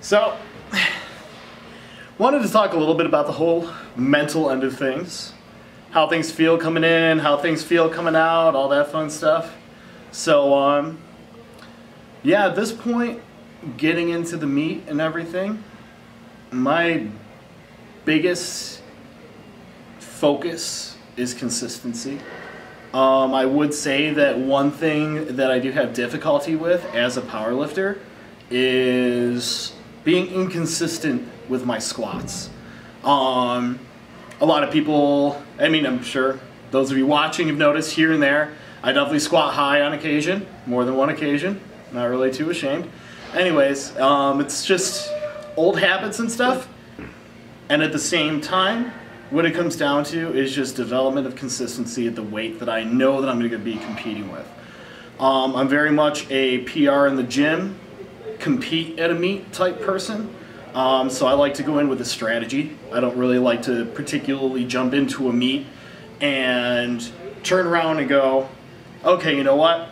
So, wanted to talk a little bit about the whole mental end of things. How things feel coming in, how things feel coming out, all that fun stuff. So, yeah, at this point, getting into the meat and everything, my biggest focus is consistency. I would say that one thing that I do have difficulty with as a powerlifter is being inconsistent with my squats. A lot of people, I mean, I'm sure those of you watching have noticed here and there, I definitely squat high on occasion, more than one occasion, not really too ashamed. Anyways, it's just old habits and stuff, and at the same time, what it comes down to is just development of consistency at the weight that I know that I'm going to be competing with. I'm very much a PR in the gym, compete at a meet type person. So I like to go in with a strategy. I don't really like to particularly jump into a meet and turn around and go, okay, you know what?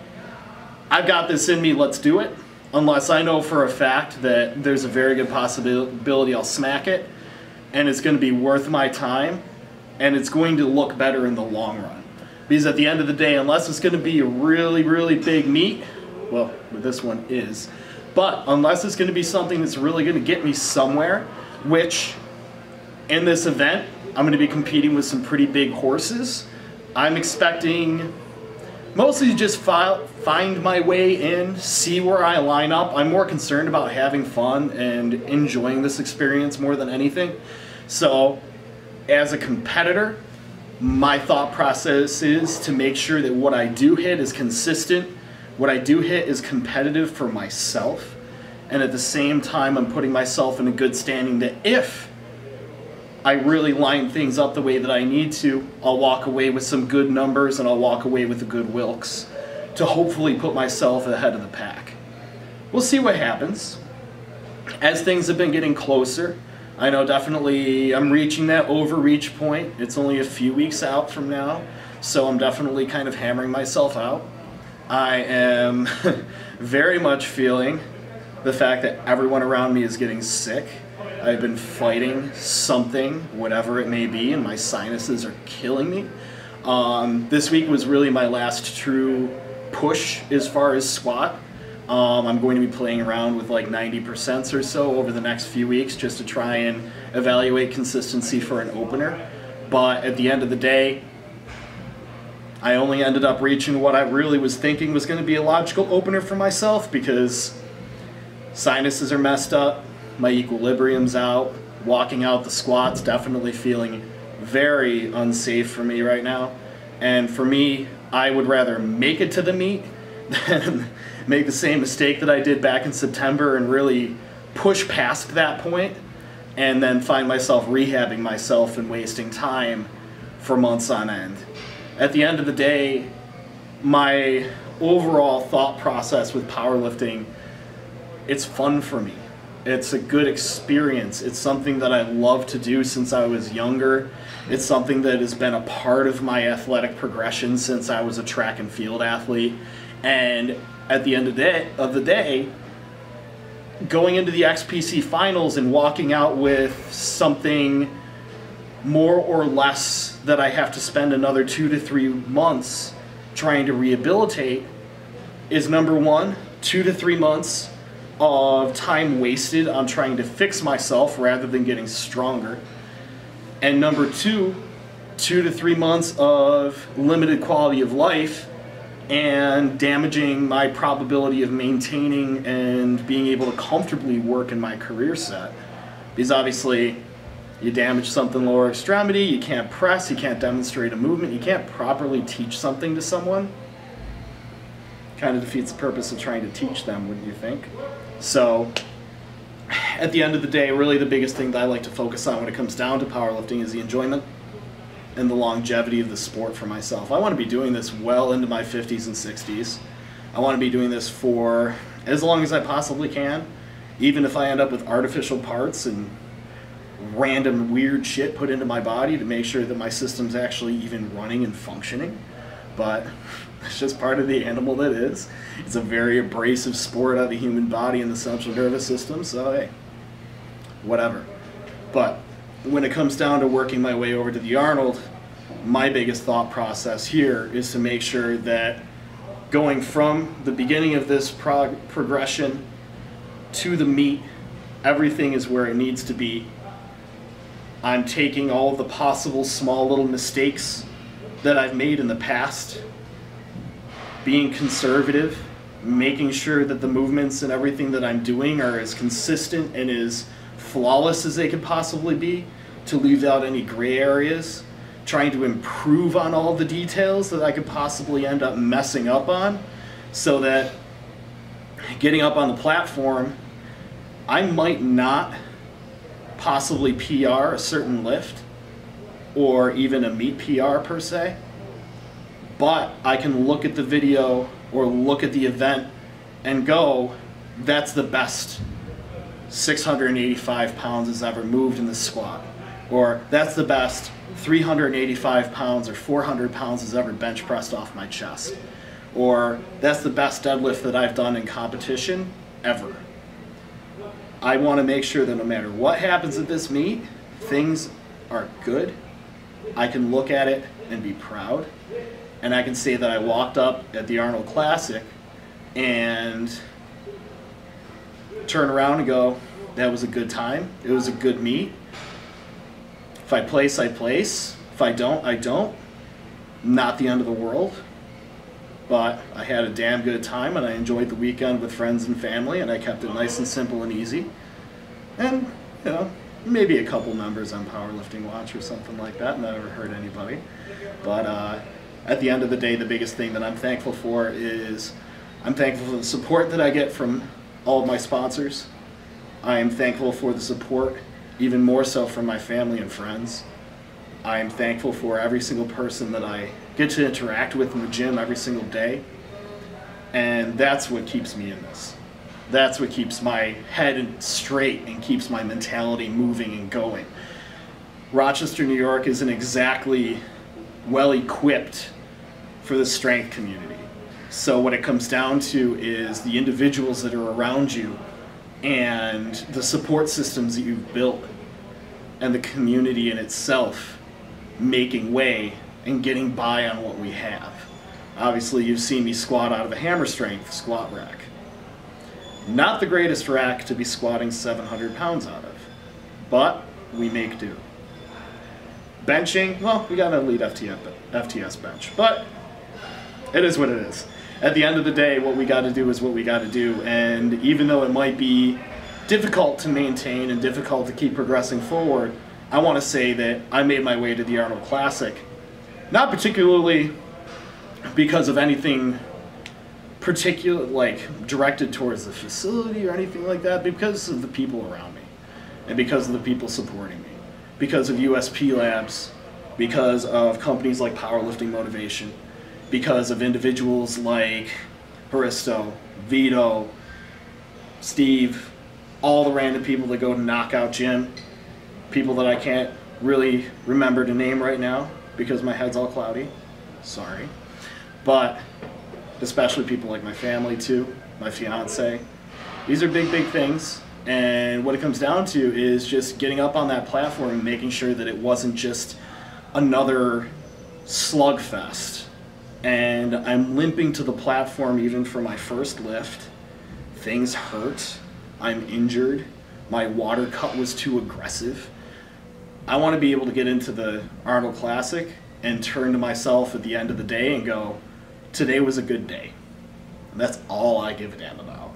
I've got this in me, let's do it. Unless I know for a fact that there's a very good possibility I'll smack it and it's going to be worth my time and it's going to look better in the long run. Because at the end of the day, unless it's going to be a really, really big meet, well, this one is, but unless it's going to be something that's really going to get me somewhere, which in this event, I'm going to be competing with some pretty big horses. I'm expecting mostly to just find my way in, see where I line up. I'm more concerned about having fun and enjoying this experience more than anything. So as a competitor, my thought process is to make sure that what I do hit is consistent. What I do hit is competitive for myself, and at the same time I'm putting myself in a good standing that if I really line things up the way that I need to, I'll walk away with some good numbers and I'll walk away with the good Wilks to hopefully put myself ahead of the pack. We'll see what happens. As things have been getting closer, I know definitely I'm reaching that overreach point. It's only a few weeks out from now, so I'm definitely kind of hammering myself out. I am very much feeling the fact that everyone around me is getting sick. I've been fighting something, whatever it may be, and my sinuses are killing me. This week was really my last true push as far as squat. I'm going to be playing around with like 90% or so over the next few weeks just to try and evaluate consistency for an opener. But at the end of the day, I only ended up reaching what I really was thinking was going to be a logical opener for myself because sinuses are messed up, my equilibrium's out, walking out the squats definitely feeling very unsafe for me right now. And for me, I would rather make it to the meet than make the same mistake that I did back in September and really push past that point and then find myself rehabbing myself and wasting time for months on end. At the end of the day, my overall thought process with powerlifting, it's fun for me. It's a good experience. It's something that I love to do since I was younger. It's something that has been a part of my athletic progression since I was a track and field athlete. And at the end of the day, going into the XPC finals and walking out with something more or less that I have to spend another 2 to 3 months trying to rehabilitate is number one, 2 to 3 months of time wasted on trying to fix myself rather than getting stronger. And number two, 2 to 3 months of limited quality of life and damaging my probability of maintaining and being able to comfortably work in my career set. Because obviously, you damage something lower extremity, you can't press, you can't demonstrate a movement, you can't properly teach something to someone. Kind of defeats the purpose of trying to teach them, wouldn't you think? So, at the end of the day, really the biggest thing that I like to focus on when it comes down to powerlifting is the enjoyment and the longevity of the sport for myself. I want to be doing this well into my 50s and 60s. I want to be doing this for as long as I possibly can, even if I end up with artificial parts and random weird shit put into my body to make sure that my system's actually even running and functioning. But it's just part of the animal that is. It's a very abrasive sport of the human body and the central nervous system, so hey, whatever. But when it comes down to working my way over to the Arnold, my biggest thought process here is to make sure that going from the beginning of this progression to the meet, everything is where it needs to be. I'm taking all of the possible small little mistakes that I've made in the past, being conservative, making sure that the movements and everything that I'm doing are as consistent and as flawless as they could possibly be, to leave out any gray areas, trying to improve on all the details that I could possibly end up messing up on, so that getting up on the platform, I might not possibly PR a certain lift or even a meet PR per se, but I can look at the video or look at the event and go, that's the best 685 pounds has ever moved in the squat, or that's the best 385 pounds or 400 pounds has ever bench pressed off my chest, or that's the best deadlift that I've done in competition ever. I want to make sure that no matter what happens at this meet, things are good. I can look at it and be proud, and I can say that I walked up at the Arnold Classic and turn around and go, that was a good time, it was a good meet. If I place, I place. If I don't, I don't. Not the end of the world. But I had a damn good time, and I enjoyed the weekend with friends and family, and I kept it nice and simple and easy. And, you know, maybe a couple members on Powerlifting Watch or something like that, never hurt anybody. But at the end of the day, the biggest thing that I'm thankful for is I'm thankful for the support that I get from all of my sponsors. I am thankful for the support, even more so from my family and friends. I am thankful for every single person that I get to interact with in the gym every single day. And that's what keeps me in this. That's what keeps my head straight and keeps my mentality moving and going. Rochester, New York isn't exactly well equipped for the strength community. So what it comes down to is the individuals that are around you and the support systems that you've built and the community in itself making way and getting by on what we have. Obviously, you've seen me squat out of a hammer strength squat rack. Not the greatest rack to be squatting 700 pounds out of, but we make do. Benching, well, we got an elite FTS bench, but it is what it is. At the end of the day, what we got to do is what we got to do, and even though it might be difficult to maintain and difficult to keep progressing forward, I want to say that I made my way to the Arnold Classic, not particularly because of anything particular, like directed towards the facility or anything like that, because of the people around me, and because of the people supporting me, because of USP Labs, because of companies like Powerlifting Motivation, because of individuals like Haristo, Vito, Steve, all the random people that go to Knockout Gym, people that I can't really remember to name right now because my head's all cloudy, sorry, but especially people like my family too, my fiance. These are big, big things, and what it comes down to is just getting up on that platform and making sure that it wasn't just another slugfest. And I'm limping to the platform even for my first lift. Things hurt, I'm injured, my water cut was too aggressive. I want to be able to get into the Arnold Classic and turn to myself at the end of the day and go, today was a good day. And that's all I give a damn about.